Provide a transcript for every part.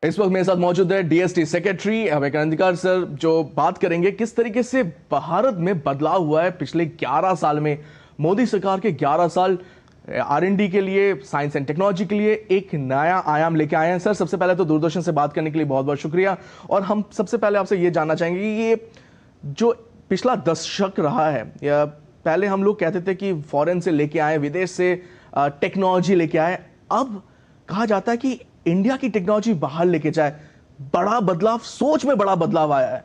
इस वक्त मेरे साथ मौजूद है DST secretary Abhay Karandikar sir, जो बात करेंगे किस तरीके से भारत में बदलाव हुआ है पिछले 11 साल में। मोदी सरकार के 11 साल R&D के लिए, साइंस एंड टेक्नोलॉजी के लिए एक नया आयाम लेके आए हैं। सर, सबसे पहले तो दूरदर्शन से बात करने के लिए बहुत बहुत शुक्रिया। और हम सबसे पहले आपसे ये जानना चाहेंगे कि ये जो पिछला दशक रहा है, या पहले हम लोग कहते थे कि फॉरेन से लेके आए, विदेश से टेक्नोलॉजी लेके आए, अब कहा जाता है कि इंडिया की टेक्नोलॉजी बाहर लेके जाए। बड़ा बदलाव, सोच में बड़ा बदलाव आया है।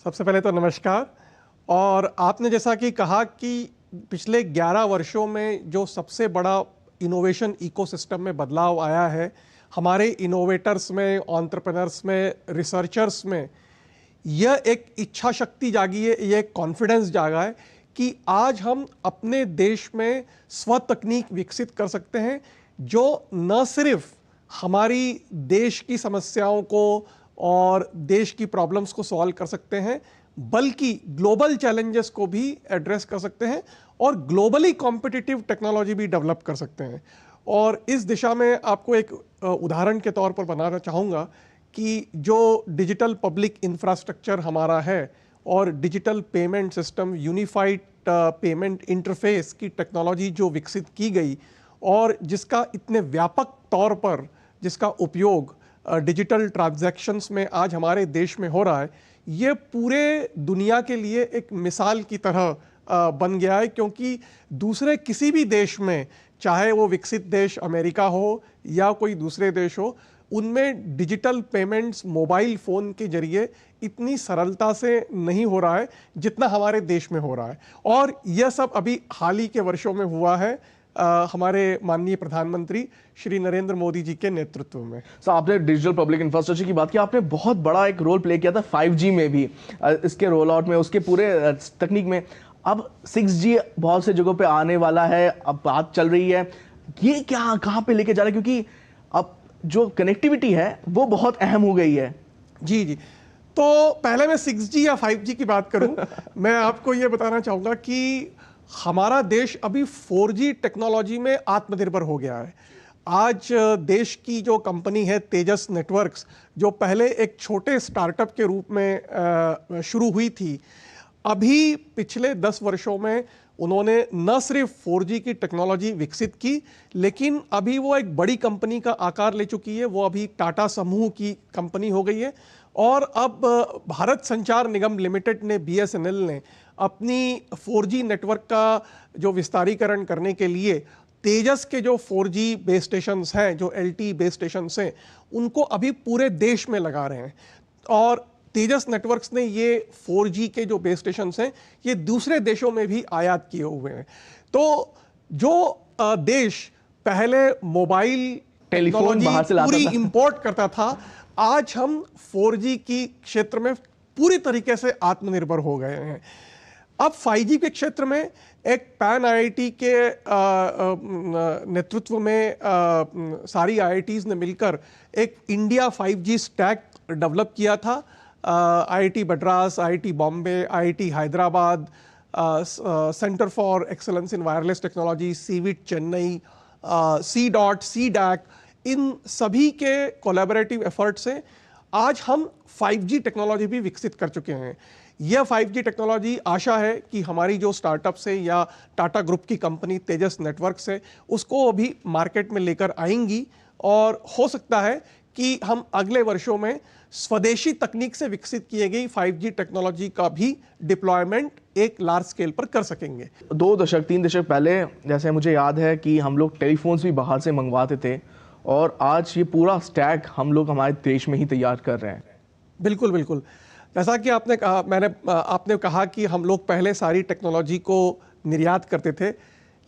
सबसे पहले तो नमस्कार। और आपने जैसा कि कहा कि पिछले 11 वर्षों में जो सबसे बड़ा इनोवेशन इकोसिस्टम में बदलाव आया है, हमारे इनोवेटर्स में, एंटरप्रेन्योर्स में, रिसर्चर्स में, यह एक इच्छा शक्ति जागी है, यह एक कॉन्फिडेंस जागा है कि आज हम अपने देश में स्व तकनीक विकसित कर सकते हैं जो न सिर्फ हमारी देश की समस्याओं को और देश की प्रॉब्लम्स को सॉल्व कर सकते हैं, बल्कि ग्लोबल चैलेंजेस को भी एड्रेस कर सकते हैं और ग्लोबली कॉम्पिटिटिव टेक्नोलॉजी भी डेवलप कर सकते हैं। और इस दिशा में आपको एक उदाहरण के तौर पर बनाना चाहूँगा कि जो डिजिटल पब्लिक इंफ्रास्ट्रक्चर हमारा है और digital payment system, unified payment interface की टेक्नोलॉजी जो विकसित की गई और जिसका इतने व्यापक तौर पर जिसका उपयोग डिजिटल ट्रांजैक्शंस में आज हमारे देश में हो रहा है, ये पूरे दुनिया के लिए एक मिसाल की तरह बन गया है। क्योंकि दूसरे किसी भी देश में, चाहे वो विकसित देश अमेरिका हो या कोई दूसरे देश हो, उनमें डिजिटल पेमेंट्स मोबाइल फ़ोन के जरिए इतनी सरलता से नहीं हो रहा है जितना हमारे देश में हो रहा है। और यह सब अभी हाल ही के वर्षों में हुआ है हमारे माननीय प्रधानमंत्री श्री नरेंद्र मोदी जी के नेतृत्व में। सर, आपने डिजिटल पब्लिक इंफ्रास्ट्रक्चर की बात की, आपने बहुत बड़ा एक रोल प्ले किया था 5G में भी, इसके रोल आउट में, उसके पूरे तकनीक में। अब 6G बहुत से जगहों पे आने वाला है, अब बात चल रही है, ये क्या कहाँ पे लेके जा रहा है? क्योंकि अब जो कनेक्टिविटी है वो बहुत अहम हो गई है। जी जी, तो पहले मैं 6G या 5G की बात करूं, मैं आपको ये बताना चाहूँगा कि हमारा देश अभी 4G टेक्नोलॉजी में आत्मनिर्भर हो गया है। आज देश की जो कंपनी है तेजस नेटवर्क्स, जो पहले एक छोटे स्टार्टअप के रूप में शुरू हुई थी, अभी पिछले 10 वर्षों में उन्होंने न सिर्फ 4G की टेक्नोलॉजी विकसित की, लेकिन अभी वो एक बड़ी कंपनी का आकार ले चुकी है। वो अभी टाटा समूह की कंपनी हो गई है। और अब भारत संचार निगम लिमिटेड ने, BSNL ने, अपनी 4G नेटवर्क का जो विस्तारीकरण करने के लिए तेजस के जो 4G बेस स्टेशंस हैं, जो LTE बेस स्टेशंस हैं, उनको अभी पूरे देश में लगा रहे हैं। और तेजस नेटवर्क्स ने ये 4G के जो बेस स्टेशंस हैं, ये दूसरे देशों में भी आयात किए हुए हैं। तो जो देश पहले मोबाइल टेलीफोन बाहर से लाता पूरी था, इंपोर्ट करता था, आज हम 4G की क्षेत्र में पूरी तरीके से आत्मनिर्भर हो गए हैं। अब 5G के क्षेत्र में एक पैन IIT के नेतृत्व में सारी IITs ने मिलकर एक इंडिया 5G स्टैक डेवलप किया था। IIT Madras, IIT Bombay, IIT Hyderabad, centre for excellence in wireless technology, CVIT Chennai, CDOT, CDAC, इन सभी के कोलैबोरेटिव एफर्ट से आज हम 5G टेक्नोलॉजी भी विकसित कर चुके हैं। यह 5G टेक्नोलॉजी, आशा है कि हमारी जो स्टार्टअप से या टाटा ग्रुप की कंपनी तेजस नेटवर्क से, उसको अभी मार्केट में लेकर आएंगी। और हो सकता है कि हम अगले वर्षों में स्वदेशी तकनीक से विकसित किए गई 5G टेक्नोलॉजी का भी डिप्लॉयमेंट एक लार्ज स्केल पर कर सकेंगे। 2 दशक 3 दशक पहले, जैसे मुझे याद है कि हम लोग टेलीफोन्स भी बाहर से मंगवाते थे, और आज ये पूरा स्टैक हम लोग हमारे देश में ही तैयार कर रहे हैं। बिल्कुल बिल्कुल, जैसा कि आपने कहा, आपने कहा कि हम लोग पहले सारी टेक्नोलॉजी को निर्यात करते थे,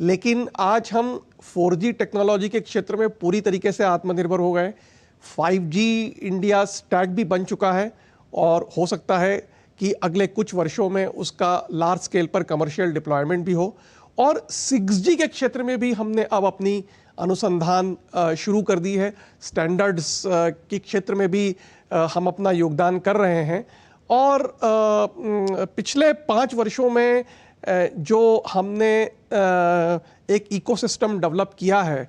लेकिन आज हम 4G टेक्नोलॉजी के क्षेत्र में पूरी तरीके से आत्मनिर्भर हो गए। 5G इंडिया स्टैक भी बन चुका है और हो सकता है कि अगले कुछ वर्षों में उसका लार्ज स्केल पर कमर्शियल डिप्लॉयमेंट भी हो। और 6G के क्षेत्र में भी हमने अब अपनी अनुसंधान शुरू कर दी है। स्टैंडर्ड्स के क्षेत्र में भी हम अपना योगदान कर रहे हैं। और पिछले 5 वर्षों में जो हमने एक इकोसिस्टम डेवलप किया है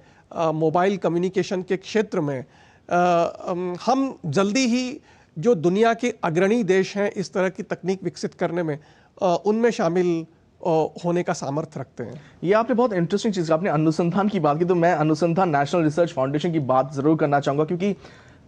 मोबाइल कम्युनिकेशन के क्षेत्र में, हम जल्दी ही जो दुनिया के अग्रणी देश हैं इस तरह की तकनीक विकसित करने में, उनमें शामिल होने का सामर्थ्य रखते हैं। ये आपने बहुत इंटरेस्टिंग चीज़, आपने अनुसंधान की बात की, तो मैं अनुसंधान नेशनल रिसर्च फाउंडेशन की बात जरूर करना चाहूँगा, क्योंकि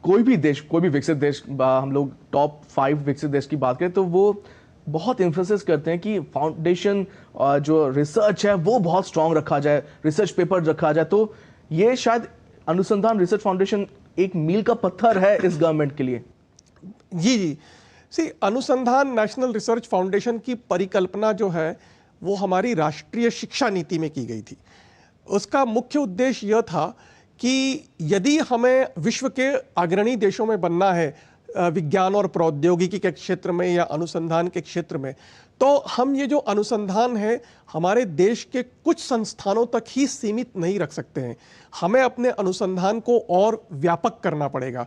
कोई भी देश, कोई भी विकसित देश, हम लोग टॉप 5 विकसित देश की बात करें तो वो बहुत एम्फेसिस करते हैं कि फाउंडेशन जो रिसर्च है वो बहुत स्ट्रांग रखा जाए, रिसर्च पेपर रखा जाए। तो ये शायद अनुसंधान रिसर्च फाउंडेशन एक मील का पत्थर है इस गवर्नमेंट के लिए। जी सी, अनुसंधान नेशनल रिसर्च फाउंडेशन की परिकल्पना जो है वो हमारी राष्ट्रीय शिक्षा नीति में की गई थी। उसका मुख्य उद्देश्य यह था कि यदि हमें विश्व के अग्रणी देशों में बनना है विज्ञान और प्रौद्योगिकी के क्षेत्र में या अनुसंधान के क्षेत्र में, तो हम ये जो अनुसंधान है हमारे देश के कुछ संस्थानों तक ही सीमित नहीं रख सकते हैं। हमें अपने अनुसंधान को और व्यापक करना पड़ेगा।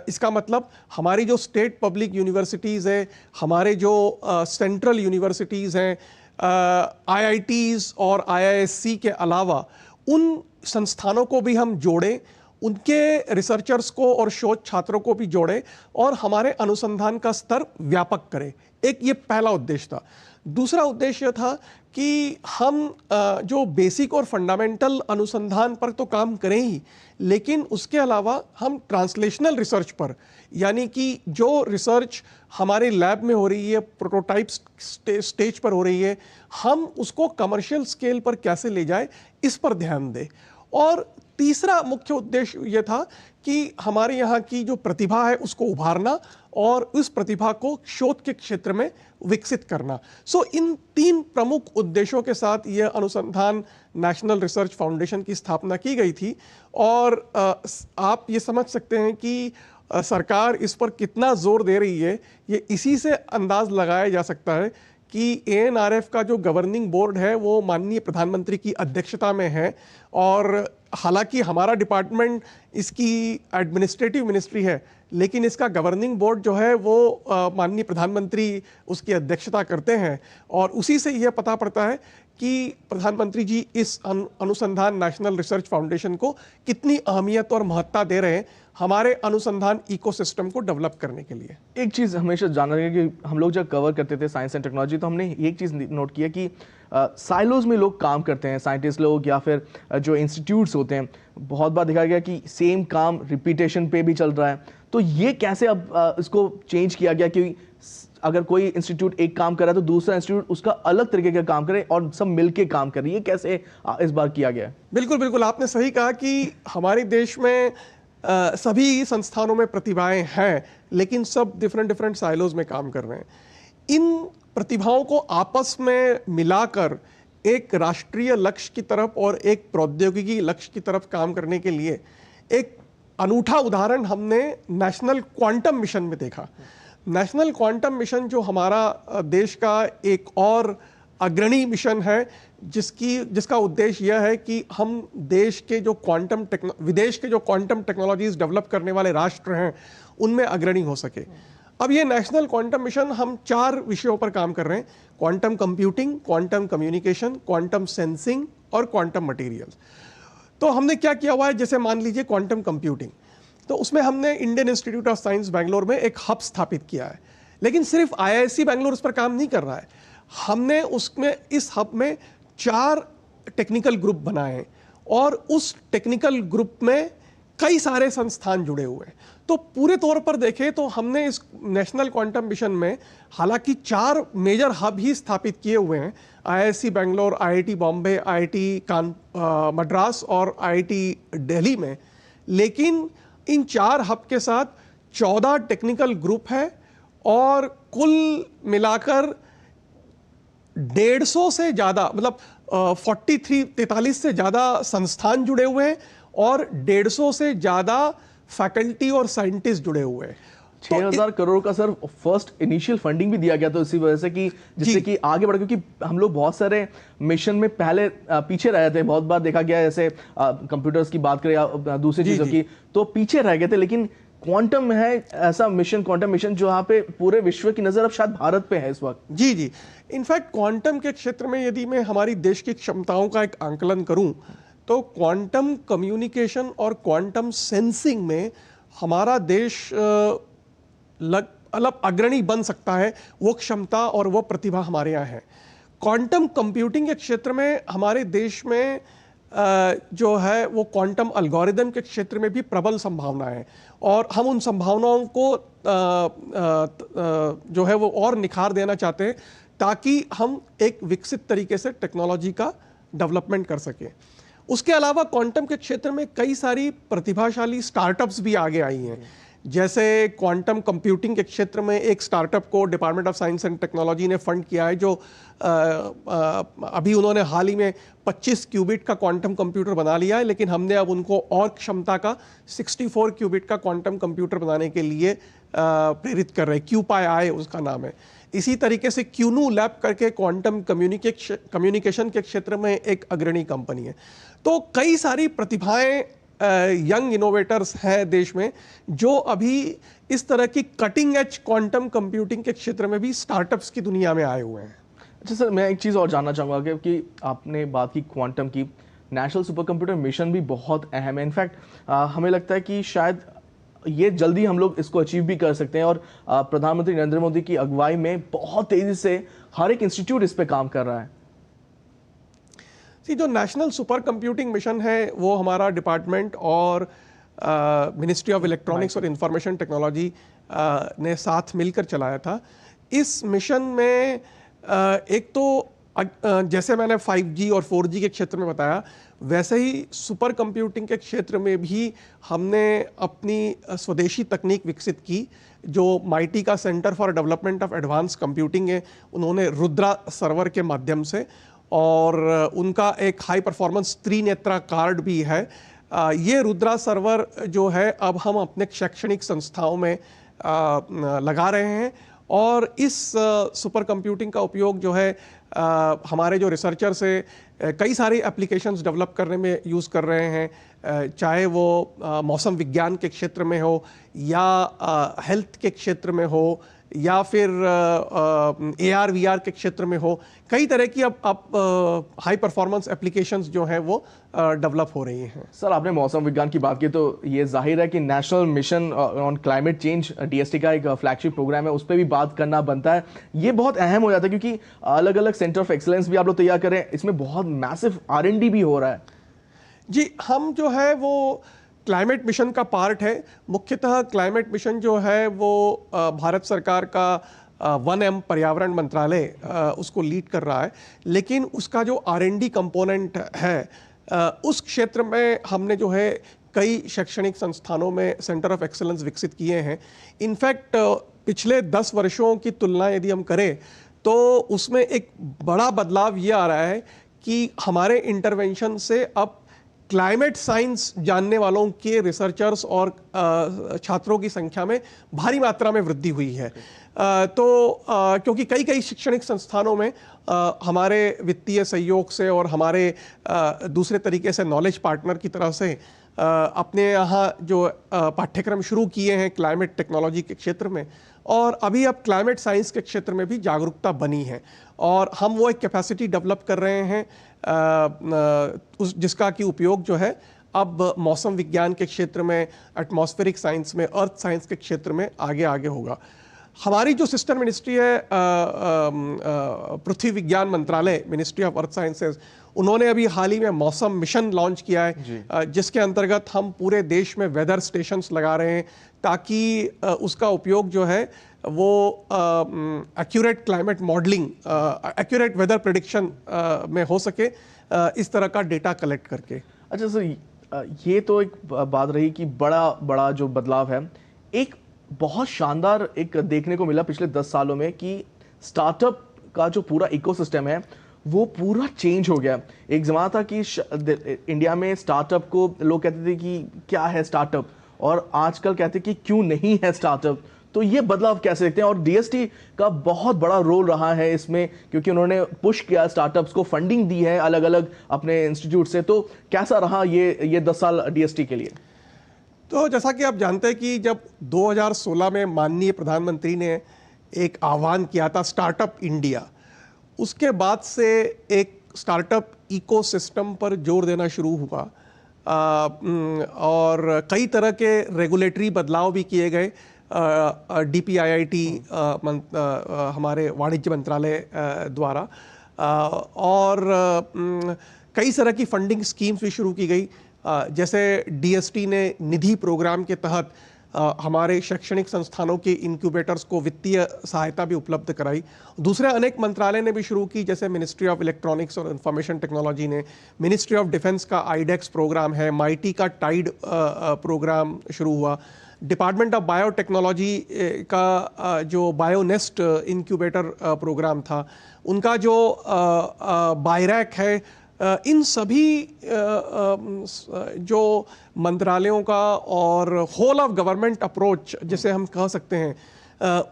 इसका मतलब हमारी जो स्टेट पब्लिक यूनिवर्सिटीज़ है, हमारे जो सेंट्रल यूनिवर्सिटीज़ हैं, आईआईटीज़ और आईआईएससी के अलावा उन संस्थानों को भी हम जोड़ें, उनके रिसर्चर्स को और शोध छात्रों को भी जोड़ें और हमारे अनुसंधान का स्तर व्यापक करें। एक ये पहला उद्देश्य था। दूसरा उद्देश्य था कि हम जो बेसिक और फंडामेंटल अनुसंधान पर तो काम करें ही, लेकिन उसके अलावा हम ट्रांसलेशनल रिसर्च पर, यानी कि जो रिसर्च हमारे लैब में हो रही है, प्रोटोटाइप स्टेज पर हो रही है, हम उसको कमर्शियल स्केल पर कैसे ले जाए, इस पर ध्यान दें। और तीसरा मुख्य उद्देश्य यह था कि हमारे यहाँ की जो प्रतिभा है उसको उभारना और उस प्रतिभा को शोध के क्षेत्र में विकसित करना। इन 3 प्रमुख उद्देश्यों के साथ यह अनुसंधान नेशनल रिसर्च फाउंडेशन की स्थापना की गई थी। और आप ये समझ सकते हैं कि सरकार इस पर कितना जोर दे रही है, ये इसी से अंदाज लगाया जा सकता है कि ANRF का जो गवर्निंग बोर्ड है वो माननीय प्रधानमंत्री की अध्यक्षता में है। और हालांकि हमारा डिपार्टमेंट इसकी एडमिनिस्ट्रेटिव मिनिस्ट्री है, लेकिन इसका गवर्निंग बोर्ड जो है वो माननीय प्रधानमंत्री उसकी अध्यक्षता करते हैं। और उसी से यह पता पड़ता है कि प्रधानमंत्री जी इस अनुसंधान नेशनल रिसर्च फाउंडेशन को कितनी अहमियत और महत्ता दे रहे हैं हमारे अनुसंधान इकोसिस्टम को डेवलप करने के लिए। एक चीज़ हमेशा जानना है कि हम लोग जब कवर करते थे साइंस एंड टेक्नोलॉजी, तो हमने एक चीज़ नोट किया कि साइलोज में लोग काम करते हैं, साइंटिस्ट लोग या फिर जो इंस्टीट्यूट्स होते हैं, बहुत बार देखा गया कि सेम काम रिपीटेशन पे भी चल रहा है। तो ये कैसे अब इसको चेंज किया गया कि अगर कोई इंस्टीट्यूट एक काम कर रहा है तो दूसरा इंस्टीट्यूट उसका अलग तरीके का काम करे और सब मिलके काम करे, ये कैसे इस बार किया गया है? बिल्कुल बिल्कुल, आपने सही कहा कि हमारे देश में सभी संस्थानों में प्रतिभाएं हैं, लेकिन सब डिफरेंट साइलोज में काम कर रहे हैं। इन प्रतिभाओं को आपस में मिलाकर एक राष्ट्रीय लक्ष्य की तरफ और एक प्रौद्योगिकी लक्ष्य की तरफ काम करने के लिए एक अनूठा उदाहरण हमने नेशनल क्वांटम मिशन में देखा। नेशनल क्वांटम मिशन जो हमारा देश का एक और अग्रणी मिशन है, जिसका उद्देश्य यह है कि हम देश के जो विदेश के जो क्वांटम टेक्नोलॉजीज डेवलप करने वाले राष्ट्र हैं उनमें अग्रणी हो सके। अब ये नेशनल क्वांटम मिशन हम 4 विषयों पर काम कर रहे हैं: quantum computing, quantum communication, quantum sensing और क्वांटम मटेरियल्स। तो हमने क्या किया हुआ है, जैसे मान लीजिए क्वांटम कंप्यूटिंग, तो उसमें हमने Indian institute of science Bangalore में एक हब स्थापित किया है। लेकिन सिर्फ IISc बेंगलोर उस पर काम नहीं कर रहा है, हमने उसमें इस हब में 4 टेक्निकल ग्रुप बनाए हैं और उस टेक्निकल ग्रुप में कई सारे संस्थान जुड़े हुए हैं। तो पूरे तौर पर देखें तो हमने इस नेशनल क्वांटम मिशन में हालांकि 4 मेजर हब ही स्थापित किए हुए हैं: IISc Bangalore, IIT Bombay, IIT Madras और IIT दिल्ली में। लेकिन इन 4 हब के साथ 14 टेक्निकल ग्रुप है और कुल मिलाकर 150 से ज़्यादा, मतलब 43 से ज़्यादा संस्थान जुड़े हुए हैं और 150 से ज़्यादा फैकल्टी और साइंटिस्ट जुड़े हुए हैं। 6,000 करोड़ का सर फर्स्ट इनिशियल फंडिंग भी दिया गया, तो इसी वजह से कि जिससे कि आगे बढ़े, क्योंकि हम लोग बहुत सारे मिशन में पहले पीछे रहे थे। बहुत बार देखा गया, जैसे कंप्यूटर्स की बात करें या दूसरी चीज़ों की, तो पीछे रह गए थे। लेकिन क्वांटम में है ऐसा मिशन, क्वांटम मिशन, जो यहाँ पे पूरे विश्व की नज़र अब शायद भारत पे है इस वक्त। जी, इनफैक्ट क्वांटम के क्षेत्र में यदि मैं हमारी देश की क्षमताओं का एक आंकलन करूं तो क्वांटम कम्युनिकेशन और क्वांटम सेंसिंग में हमारा देश अलग अग्रणी बन सकता है। वो क्षमता और वो प्रतिभा हमारे यहाँ है। क्वांटम कंप्यूटिंग के क्षेत्र में हमारे देश में जो है वो क्वांटम एल्गोरिदम के क्षेत्र में भी प्रबल संभावना है, और हम उन संभावनाओं को जो है वो और निखार देना चाहते हैं ताकि हम एक विकसित तरीके से टेक्नोलॉजी का डेवलपमेंट कर सकें। उसके अलावा क्वांटम के क्षेत्र में कई सारी प्रतिभाशाली स्टार्टअप्स भी आगे आई हैं। जैसे क्वांटम कंप्यूटिंग के क्षेत्र में एक स्टार्टअप को department of science and technology ने फंड किया है, जो अभी उन्होंने हाल ही में 25 क्यूबिट का क्वांटम कंप्यूटर बना लिया है, लेकिन हमने अब उनको और क्षमता का 64 क्यूबिट का क्वांटम कंप्यूटर बनाने के लिए प्रेरित कर रहे हैं। QPI उसका नाम है। इसी तरीके से क्यूनू लैब करके क्वांटम कम्युनिकेशन के क्षेत्र में एक अग्रणी कंपनी है। तो कई सारी प्रतिभाएं यंग इनोवेटर्स हैं देश में, जो अभी इस तरह की कटिंग एज क्वांटम कंप्यूटिंग के क्षेत्र में भी स्टार्टअप्स की दुनिया में आए हुए हैं। अच्छा सर, मैं एक चीज़ और जानना चाहूँगा कि आपने बात की क्वांटम की, नेशनल सुपर कंप्यूटर मिशन भी बहुत अहम है। इनफैक्ट हमें लगता है कि शायद ये जल्दी हम लोग इसको अचीव भी कर सकते हैं, और प्रधानमंत्री नरेंद्र मोदी की अगुवाई में बहुत तेज़ी से हर एक इंस्टीट्यूट इस पर काम कर रहा है। जो नेशनल सुपर कंप्यूटिंग मिशन है वो हमारा डिपार्टमेंट और मिनिस्ट्री ऑफ इलेक्ट्रॉनिक्स और इंफॉर्मेशन टेक्नोलॉजी ने साथ मिलकर चलाया था। इस मिशन में एक तो जैसे मैंने 5G और 4G के क्षेत्र में बताया, वैसे ही सुपर कंप्यूटिंग के क्षेत्र में भी हमने अपनी स्वदेशी तकनीक विकसित की। जो MIT का centre for development of advance computing है, उन्होंने रुद्रा सर्वर के माध्यम से, और उनका एक हाई परफॉर्मेंस त्रिनेत्रा कार्ड भी है। ये रुद्रा सर्वर जो है अब हम अपने शैक्षणिक संस्थाओं में लगा रहे हैं, और इस सुपर कंप्यूटिंग का उपयोग जो है हमारे जो रिसर्चर्स है कई सारी एप्लीकेशंस डेवलप करने में यूज़ कर रहे हैं, चाहे वो मौसम विज्ञान के क्षेत्र में हो, या हेल्थ के क्षेत्र में हो, या फिर AR/VR के क्षेत्र में हो। कई तरह की अब हाई परफॉर्मेंस एप्लीकेशंस जो हैं वो डेवलप हो रही हैं। सर, आपने मौसम विज्ञान की बात की, तो ये जाहिर है कि national mission on climate change DST का एक फ्लैगशिप प्रोग्राम है, उस पर भी बात करना बनता है। ये बहुत अहम हो जाता है क्योंकि अलग अलग सेंटर ऑफ एक्सीलेंस भी आप लोग तैयार कर रहे हैं, इसमें बहुत मैसिव R&D भी हो रहा है। जी, हम जो है वो क्लाइमेट मिशन का पार्ट है। मुख्यतः क्लाइमेट मिशन जो है वो भारत सरकार का 1M पर्यावरण मंत्रालय उसको लीड कर रहा है, लेकिन उसका जो R&D कंपोनेंट है उस क्षेत्र में हमने जो है कई शैक्षणिक संस्थानों में सेंटर ऑफ एक्सीलेंस विकसित किए हैं। इनफैक्ट पिछले 10 वर्षों की तुलना यदि हम करें तो उसमें एक बड़ा बदलाव ये आ रहा है कि हमारे इंटरवेंशन से अब क्लाइमेट साइंस जानने वालों के रिसर्चर्स और छात्रों की संख्या में भारी मात्रा में वृद्धि हुई है। क्योंकि कई शैक्षणिक संस्थानों में हमारे वित्तीय सहयोग से और हमारे दूसरे तरीके से नॉलेज पार्टनर की तरफ से अपने यहाँ जो पाठ्यक्रम शुरू किए हैं क्लाइमेट टेक्नोलॉजी के क्षेत्र में, और अभी अब क्लाइमेट साइंस के क्षेत्र में भी जागरूकता बनी है, और हम वो एक कैपेसिटी डेवलप कर रहे हैं जिसका कि उपयोग जो है अब मौसम विज्ञान के क्षेत्र में, एटमॉस्फेरिक साइंस में, अर्थ साइंस के क्षेत्र में आगे होगा। हमारी जो सिस्टर मिनिस्ट्री है पृथ्वी विज्ञान मंत्रालय, मिनिस्ट्री ऑफ अर्थ साइंसेज, उन्होंने अभी हाल ही में मौसम मिशन लॉन्च किया है, जिसके अंतर्गत हम पूरे देश में वेदर स्टेशंस लगा रहे हैं ताकि उसका उपयोग जो है वो accurate climate modelling, accurate weather prediction में हो सके, इस तरह का डेटा कलेक्ट करके। अच्छा सर, ये तो एक बात रही कि बड़ा जो बदलाव है, एक बहुत शानदार एक देखने को मिला पिछले 10 सालों में कि स्टार्टअप का जो पूरा इकोसिस्टम है वो पूरा चेंज हो गया। एक ज़माना था कि इंडिया में स्टार्टअप को लोग कहते थे कि क्या है स्टार्टअप, और आजकल कहते हैं कि क्यों नहीं है स्टार्टअप। तो ये बदलाव कैसे देखते हैं, और DST का बहुत बड़ा रोल रहा है इसमें, क्योंकि उन्होंने पुश किया स्टार्टअप्स को, फंडिंग दी है अलग अलग अपने इंस्टीट्यूट से। तो कैसा रहा ये 10 साल DST के लिए? तो जैसा कि आप जानते हैं कि जब 2016 में माननीय प्रधानमंत्री ने एक आह्वान किया था स्टार्टअप इंडिया, उसके बाद से एक स्टार्टअप इकोसिस्टम पर जोर देना शुरू हुआ और कई तरह के रेगुलेटरी बदलाव भी किए गए। DPIIT हमारे वाणिज्य मंत्रालय द्वारा और कई तरह की फंडिंग स्कीम्स भी शुरू की गई। जैसे DST ने निधि प्रोग्राम के तहत हमारे शैक्षणिक संस्थानों के इंक्यूबेटर्स को वित्तीय सहायता भी उपलब्ध कराई। दूसरे अनेक मंत्रालय ने भी शुरू की, जैसे मिनिस्ट्री ऑफ इलेक्ट्रॉनिक्स और इंफॉर्मेशन टेक्नोलॉजी ने, मिनिस्ट्री ऑफ डिफेंस का IDEX प्रोग्राम है, MIT का टाइड प्रोग्राम शुरू हुआ, डिपार्टमेंट ऑफ बायोटेक्नोलॉजी का जो बायोनेस्ट इंक्यूबेटर प्रोग्राम था, उनका जो बायरैक है, इन सभी जो मंत्रालयों का और होल ऑफ गवर्नमेंट अप्रोच जिसे हम कह सकते हैं,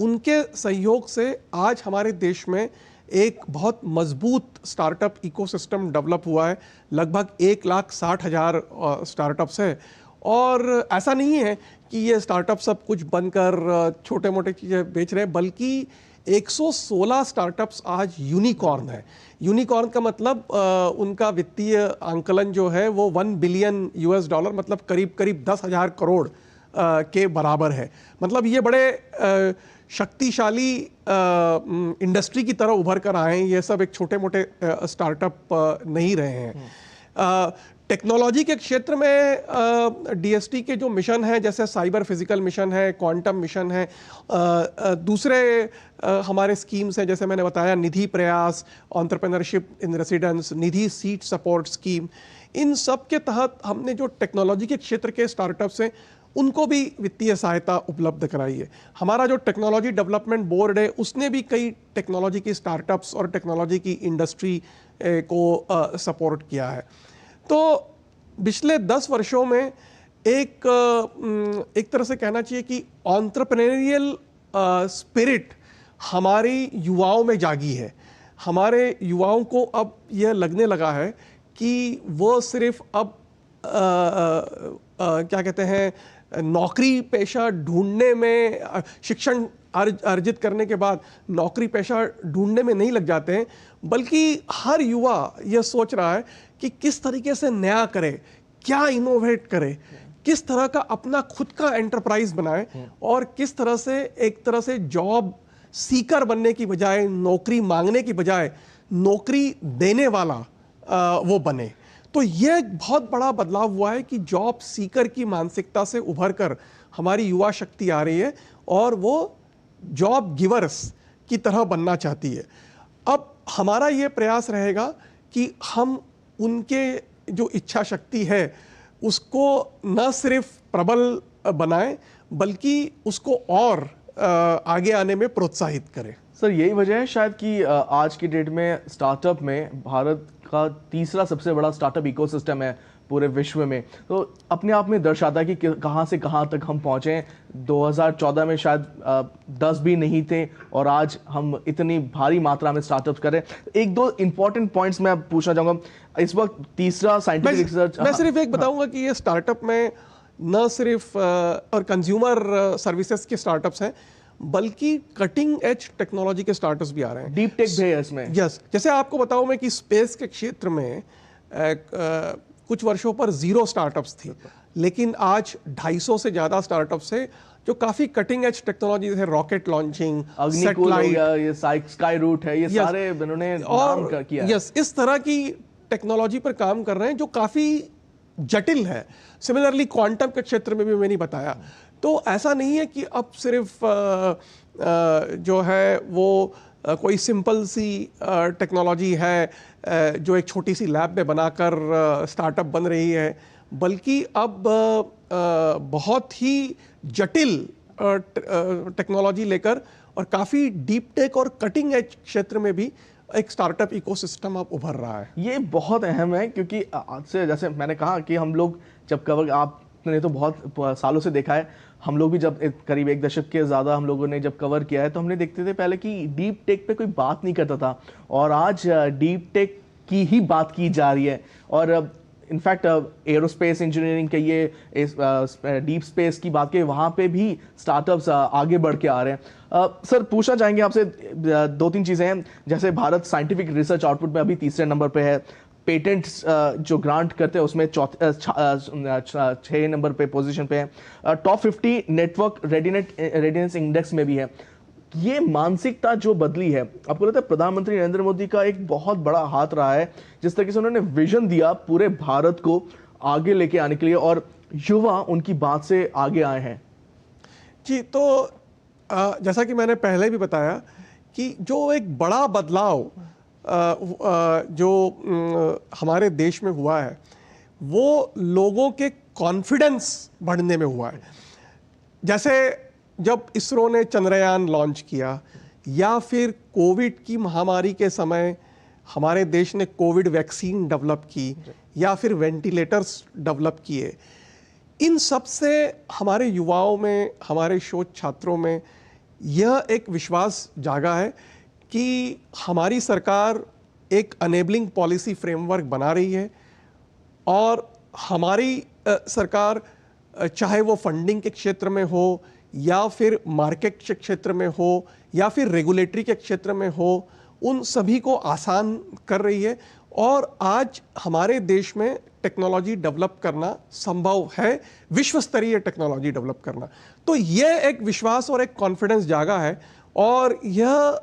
उनके सहयोग से आज हमारे देश में एक बहुत मजबूत स्टार्टअप इकोसिस्टम डेवलप हुआ है। लगभग 1,60,000 स्टार्टअप्स है और ऐसा नहीं है कि ये स्टार्टअप सब कुछ बनकर छोटे मोटे चीज़ें बेच रहे हैं, बल्कि 116 स्टार्टअप्स आज यूनिकॉर्न है। यूनिकॉर्न का मतलब उनका वित्तीय आंकलन जो है वो $1 बिलियन मतलब करीब करीब 10,000 करोड़ के बराबर है। मतलब ये बड़े शक्तिशाली इंडस्ट्री की तरह उभर कर आए हैं। ये सब एक छोटे मोटे स्टार्टअप नहीं रहे हैं। टेक्नोलॉजी के क्षेत्र में DST के जो मिशन है, जैसे साइबर फिजिकल मिशन है, क्वांटम मिशन है, दूसरे हमारे स्कीम्स हैं, जैसे मैंने बताया निधि प्रयास, entrepreneurship in residence, Nidhi seat support scheme, इन सब के तहत हमने जो टेक्नोलॉजी के क्षेत्र के स्टार्टअप्स हैं उनको भी वित्तीय सहायता उपलब्ध कराई है। हमारा जो टेक्नोलॉजी डेवलपमेंट बोर्ड है उसने भी कई टेक्नोलॉजी की स्टार्टअप्स और टेक्नोलॉजी की इंडस्ट्री को सपोर्ट किया है। तो पिछले 10 वर्षों में एक तरह से कहना चाहिए कि एंटरप्रेन्योरियल स्पिरिट हमारी युवाओं में जागी है। हमारे युवाओं को अब यह लगने लगा है कि वो सिर्फ अब क्या कहते हैं, नौकरी पेशा ढूंढने में, शिक्षण अर्जित करने के बाद नौकरी पेशा ढूंढने में नहीं लग जाते हैं, बल्कि हर युवा यह सोच रहा है कि किस तरीके से नया करे, क्या इनोवेट करे, किस तरह का अपना खुद का एंटरप्राइज बनाए और किस तरह से एक तरह से जॉब सीकर बनने की बजाय, नौकरी मांगने की बजाय नौकरी देने वाला वो बने। तो ये बहुत बड़ा बदलाव हुआ है कि जॉब सीकर की मानसिकता से उभर कर हमारी युवा शक्ति आ रही है और वो जॉब गिवर्स की तरह बनना चाहती है। अब हमारा ये प्रयास रहेगा कि हम उनके जो इच्छा शक्ति है उसको न सिर्फ प्रबल बनाएं, बल्कि उसको और आगे आने में प्रोत्साहित करें। सर, यही वजह है शायद कि आज की डेट में स्टार्टअप में भारत का तीसरा सबसे बड़ा स्टार्टअप इकोसिस्टम है पूरे विश्व में। तो अपने आप में दर्शाता है कि कहां से कहां तक हम पहुंचे। 2014 में शायद 10 भी नहीं थे और आज हम इतनी भारी मात्रा में स्टार्टअप करें। एक दो इंपॉर्टेंट पॉइंट्स मैं पूछना चाहूंगा। इस वक्त तीसरा साइंटिफिक रिसर्च, मैं सिर्फ एक बताऊंगा कि ये स्टार्टअप में न सिर्फ और कंज्यूमर सर्विसेज के स्टार्टअप्स हैं, बल्कि कटिंग एज टेक्नोलॉजी के स्टार्टअप्स भी आ रहे हैं। डीप टेक भी है इसमें। यस, जैसे आपको बताऊं मैं कि स्पेस के क्षेत्र में कुछ वर्षों पर 0 स्टार्टअप्स थी, लेकिन आज 250 से ज्यादा स्टार्टअप्स है जो काफी कटिंग एज टेक्नोलॉजी है। रॉकेट लॉन्चिंग, सैटेलाइट, ये स्काई रूट है, ये सारे उन्होंने नाम किया है। यस, इस तरह की टेक्नोलॉजी पर काम कर रहे हैं जो काफी जटिल है। सिमिलरली क्वांटम के क्षेत्र में भी मैंने बताया। तो ऐसा नहीं है कि अब सिर्फ जो है वो कोई सिंपल सी टेक्नोलॉजी है जो एक छोटी सी लैब में बनाकर स्टार्टअप बन रही है, बल्कि अब बहुत ही जटिल टेक्नोलॉजी लेकर और काफ़ी डीप टेक और कटिंग एज क्षेत्र में भी एक स्टार्टअप इकोसिस्टम अब उभर रहा है। ये बहुत अहम है क्योंकि आज से, जैसे मैंने कहा कि हम लोग जब कवर, आपने तो बहुत सालों से देखा है, हम लोग भी जब करीब 1 दशक के ज़्यादा हम लोगों ने जब कवर किया है तो हमने देखते थे पहले कि डीप टेक पे कोई बात नहीं करता था और आज डीप टेक की ही बात की जा रही है। और इनफैक्ट एरोस्पेस इंजीनियरिंग के ये डीप स्पेस की बात करें, वहाँ पे भी स्टार्टअप्स आगे बढ़ के आ रहे हैं। सर पूछना चाहेंगे आपसे दो तीन चीज़ें हैं, जैसे भारत साइंटिफिक रिसर्च आउटपुट में अभी तीसरे नंबर पे है, पेटेंट्स जो ग्रांट करते हैं उसमें 6 नंबर पे पोजीशन पे है, टॉप 50 नेटवर्क रेडिनेस इंडेक्स में भी है। ये मानसिकता जो बदली है, आपको लगता है प्रधानमंत्री नरेंद्र मोदी का एक बहुत बड़ा हाथ रहा है, जिस तरीके से उन्होंने विजन दिया पूरे भारत को आगे लेके आने के लिए और युवा उनकी बात से आगे आए हैं? जी, तो जैसा कि मैंने पहले भी बताया कि जो एक बड़ा बदलाव जो हमारे देश में हुआ है वो लोगों के कॉन्फिडेंस बढ़ने में हुआ है। जैसे जब इसरो ने चंद्रयान लॉन्च किया, या फिर कोविड की महामारी के समय हमारे देश ने कोविड वैक्सीन डेवलप की, या फिर वेंटिलेटर्स डेवलप किए, इन सब से हमारे युवाओं में, हमारे शोध छात्रों में यह एक विश्वास जागा है कि हमारी सरकार एक अनेबलिंग पॉलिसी फ्रेमवर्क बना रही है, और हमारी सरकार चाहे वो फंडिंग के क्षेत्र में हो, या फिर मार्केट के क्षेत्र में हो, या फिर रेगुलेटरी के क्षेत्र में हो, उन सभी को आसान कर रही है। और आज हमारे देश में टेक्नोलॉजी डेवलप करना संभव है, विश्व स्तरीय टेक्नोलॉजी डेवलप करना। तो यह एक विश्वास और एक कॉन्फिडेंस जागा है। और यह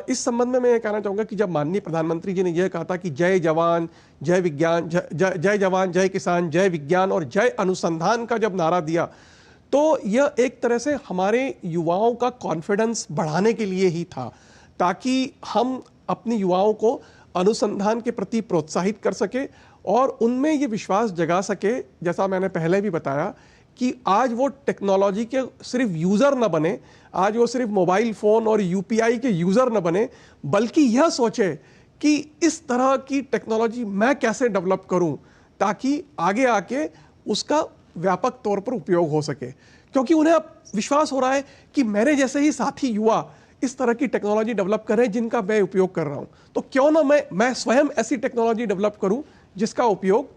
इस संबंध में मैं ये कहना चाहूँगा कि जब माननीय प्रधानमंत्री जी ने यह कहा था कि जय जवान जय विज्ञान, जय जवान जय किसान, जय विज्ञान और जय अनुसंधान का जब नारा दिया, तो यह एक तरह से हमारे युवाओं का कॉन्फिडेंस बढ़ाने के लिए ही था, ताकि हम अपने युवाओं को अनुसंधान के प्रति प्रोत्साहित कर सके और उनमें ये विश्वास जगा सके, जैसा मैंने पहले भी बताया, कि आज वो टेक्नोलॉजी के सिर्फ यूज़र न बने, आज वो सिर्फ मोबाइल फ़ोन और यूपीआई के यूज़र न बने, बल्कि यह सोचे कि इस तरह की टेक्नोलॉजी मैं कैसे डेवलप करूं ताकि आगे आके उसका व्यापक तौर पर उपयोग हो सके। क्योंकि उन्हें अब विश्वास हो रहा है कि मेरे जैसे ही साथी युवा इस तरह की टेक्नोलॉजी डेवलप कर रहे हैं जिनका मैं उपयोग कर रहा हूं, तो क्यों ना मैं स्वयं ऐसी टेक्नोलॉजी डेवलप करूं जिसका उपयोग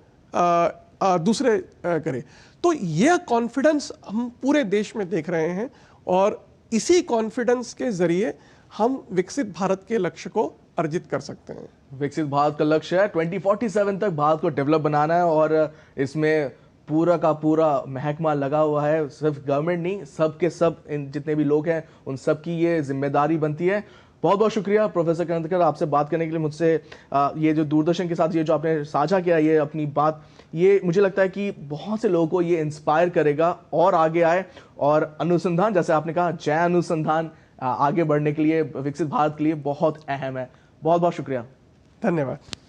दूसरे करें। तो यह कॉन्फिडेंस हम पूरे देश में देख रहे हैं, और इसी कॉन्फिडेंस के जरिए हम विकसित भारत के लक्ष्य को अर्जित कर सकते हैं। विकसित भारत का लक्ष्य है 2047 तक भारत को डेवलप बनाना है, और इसमें पूरा का पूरा महकमा लगा हुआ है। सिर्फ गवर्नमेंट नहीं, सब के सब जितने भी लोग हैं उन सब की ये जिम्मेदारी बनती है। बहुत बहुत शुक्रिया प्रोफेसर करंदीकर, आपसे बात करने के लिए। मुझसे ये जो दूरदर्शन के साथ ये जो आपने साझा किया, ये अपनी बात, ये मुझे लगता है कि बहुत से लोगों को ये इंस्पायर करेगा और आगे आए। और अनुसंधान, जैसे आपने कहा, जय अनुसंधान आगे बढ़ने के लिए, विकसित भारत के लिए बहुत अहम है। बहुत बहुत शुक्रिया। धन्यवाद।